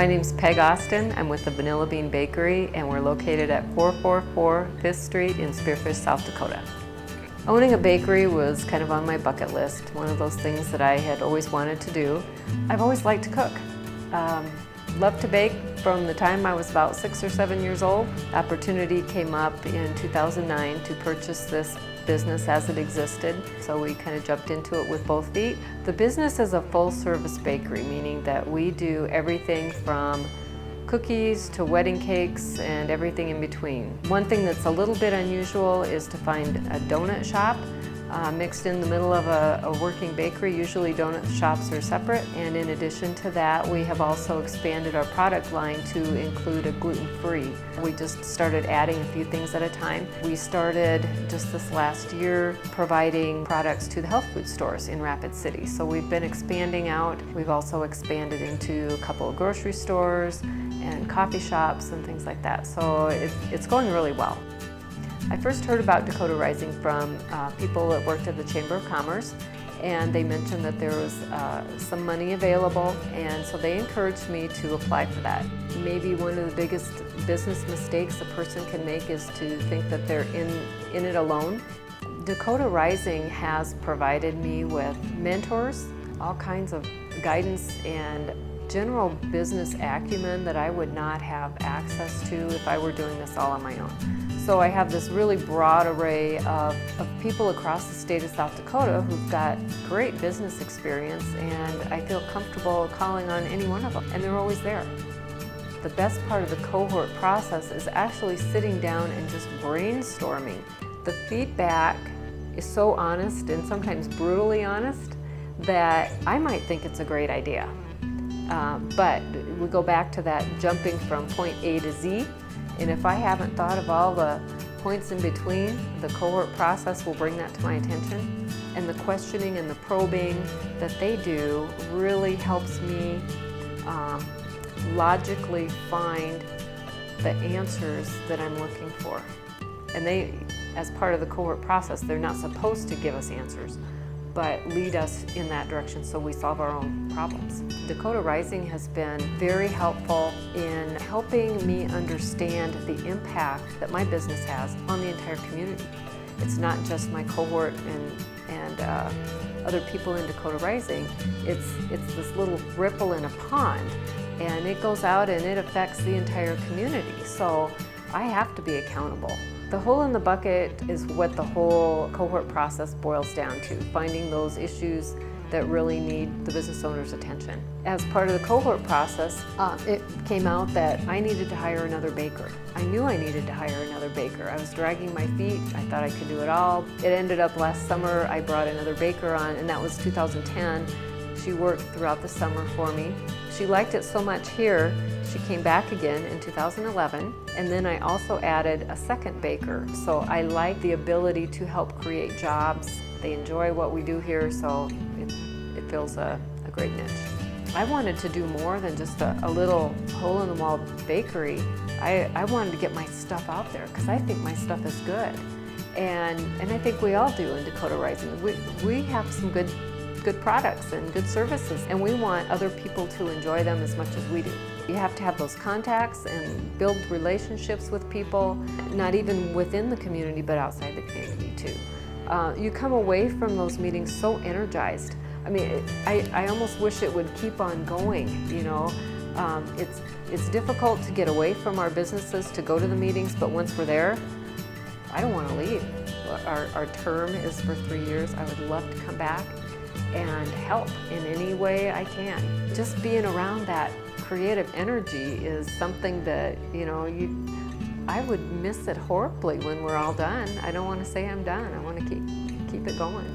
My name's Peg Austin. I'm with the Vanilla Bean Bakery, and we're located at 444 5th Street in Spearfish, South Dakota. Owning a bakery was kind of on my bucket list, one of those things that I had always wanted to do. I've always liked to cook. Loved to bake from the time I was about 6 or 7 years old. Opportunity came up in 2009 to purchase this business as it existed, so we kind of jumped into it with both feet. The business is a full-service bakery, meaning that we do everything from cookies to wedding cakes and everything in between. One thing that's a little bit unusual is to find a donut shop mixed in the middle of a working bakery. Usually donut shops are separate, and in addition to that, we have also expanded our product line to include a gluten-free. We just started adding a few things at a time. We started just this last year providing products to the health food stores in Rapid City. So we've been expanding out. We've also expanded into a couple of grocery stores and coffee shops and things like that. So it's going really well. I first heard about Dakota Rising from people that worked at the Chamber of Commerce, and they mentioned that there was some money available, and so they encouraged me to apply for that. Maybe one of the biggest business mistakes a person can make is to think that they're in it alone. Dakota Rising has provided me with mentors, all kinds of guidance and general business acumen that I would not have access to if I were doing this all on my own. So I have this really broad array of people across the state of South Dakota who've got great business experience, and I feel comfortable calling on any one of them, and they're always there. The best part of the cohort process is actually sitting down and just brainstorming. The feedback is so honest and sometimes brutally honest that I might think it's a great idea. But we go back to that jumping from point A to Z, and if I haven't thought of all the points in between, the cohort process will bring that to my attention. And the questioning and the probing that they do really helps me logically find the answers that I'm looking for. And they, as part of the cohort process, they're not supposed to give us answers, but lead us in that direction so we solve our own problems. Dakota Rising has been very helpful in helping me understand the impact that my business has on the entire community. It's not just my cohort and other people in Dakota Rising. It's this little ripple in a pond, and it goes out and it affects the entire community. So I have to be accountable. The hole in the bucket is what the whole cohort process boils down to, finding those issues that really need the business owner's attention. As part of the cohort process, it came out that I needed to hire another baker. I knew I needed to hire another baker. I was dragging my feet. I thought I could do it all. It ended up last summer I brought another baker on, and that was 2010. She worked throughout the summer for me. She liked it so much here, she came back again in 2011, and then I also added a second baker. So I like the ability to help create jobs. They enjoy what we do here, so it fills a great niche. I wanted to do more than just a little hole-in-the-wall bakery. I wanted to get my stuff out there because I think my stuff is good. And I think we all do in Dakota Rising. We have some good products and good services, and we want other people to enjoy them as much as we do. You have to have those contacts and build relationships with people, not even within the community, but outside the community too. You come away from those meetings so energized. I mean, I almost wish it would keep on going, you know. It's difficult to get away from our businesses to go to the meetings, but once we're there, I don't want to leave. Our term is for 3 years. I would love to come back and help in any way I can. Just being around that creative energy is something that, you know, I would miss it horribly when we're all done. I don't want to say I'm done. I want to keep it going.